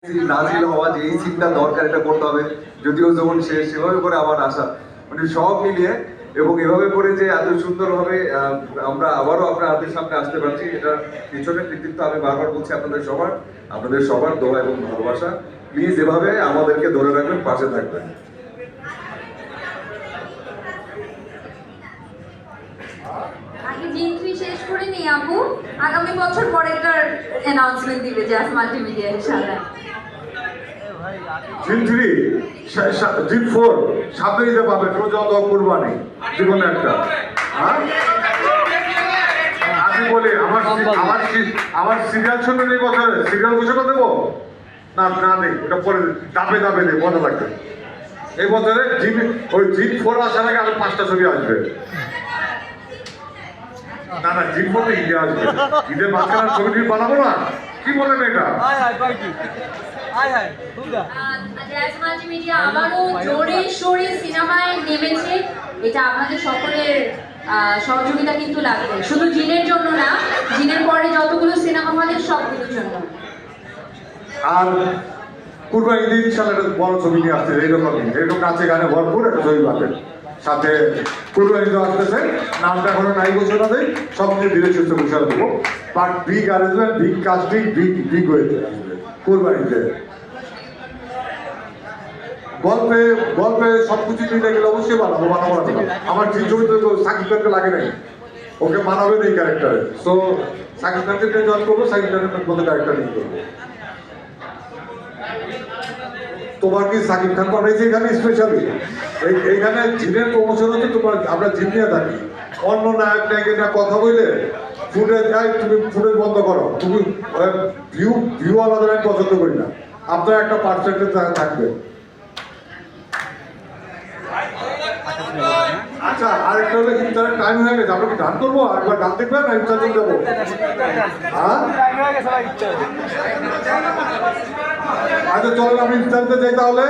নাজিল হওয়া যে এই সিনটা দরকার, এটা করতে হবে, যদিও যখন শেষ সেভাবে করে আবার আসা, মানে সব মিলিয়ে এবং এভাবে করে যে এত সুন্দরভাবে আমরা আবারও আপনার হাতের সামনে আসতে পারছি, এটা পিছনের কৃতিত্ব আমি বারবার বলছি আপনাদের সবার দোয়া এবং ভালোবাসা। প্লিজ এভাবে আমাদেরকে ধরে রাখবেন, পাশে থাকবেন। আগে জিন 3 শেষ করে নি আপু, আগামী বছর পরেরটার অ্যানাউন্সমেন্ট দিবে জাস মাল্টিমিডিয়া ইনশাআল্লাহ। জিন 3 জিন 4 সামনে দিতে পাবে প্রজত কুরবানি জীবনে একটা। আমি বলি আমার সিরিয়াল শুনে এই বছরে সিরিয়াল ঘোষণা দেবো না না নেই, এটা পরে দাবে দাবে নেই, মনে লাগবে। এই বছরে জিন 4 আসার আগে আরো 5টা ছবি আসবে। না না, জিন 4 ঈদে আসবে, ঈদের মাঝখানে ছবিটি বানাবো না, কি বলেন এটা? জাস মাল্টিমিডিয়া আবারও জোরে সোরে সিনেমায় নেমেছে, এটা আপনাদের সকলের সহযোগিতা কিন্তু লাগবে, শুধু জিনের জন্য না, জিনের পরে যতগুলো সিনেমা হলে সবগুলোর জন্য। আর কুরবানি ঈদে ইনশাআল্লাহ একটা বড় ছবি নিয়ে আসছে, এইরকম নাচে গানে ভরপুর একটা ছবি পাবেন। সাথে কুরবানি ঈদ আসতেছে, নামটা এখনো নাই ঘোষণা দেয়, সব কিছু ধীরে সুস্থ ঘোষণা দেবো। But big arrangement, big casting, big হয়েছে আসবে কুরবানিতে। গল্পে সবকিছু মিলে গেলে অবশ্যই বানাবো না। আমার যে ছবিতে সাকিব খানকে লাগে নাই, ওকে মানাবে এই ক্যারেক্টারে। সো সাকিব খানকে জয়েন করবো, সাকিব খানের মতো ক্যারেক্টার নিয়ে করবো। তোমার কি সাকিব খান পাঠাইছে এখানে স্পেশালি? এইখানে জিনের প্রমোশন হচ্ছে, আমরা জিন নিয়ে থাকি, অন্য নায়ক নায়িকা কথা বললে ফুটেজ তুমি ফুটেজ বন্ধ করো, তুমি ভিউ আলাদা আমি পছন্দ করি না, আপনার একটা পার্সেন্টেজ থাকবে। আচ্ছা, আরেকটা হলো ইফতারের টাইম হয়ে গেছে, আমরা কি গান করবো? একবার গান দেখবেন না ইফতার দিন যাবো? আচ্ছা চলেন আমি ইফতারিতে যাই তাহলে।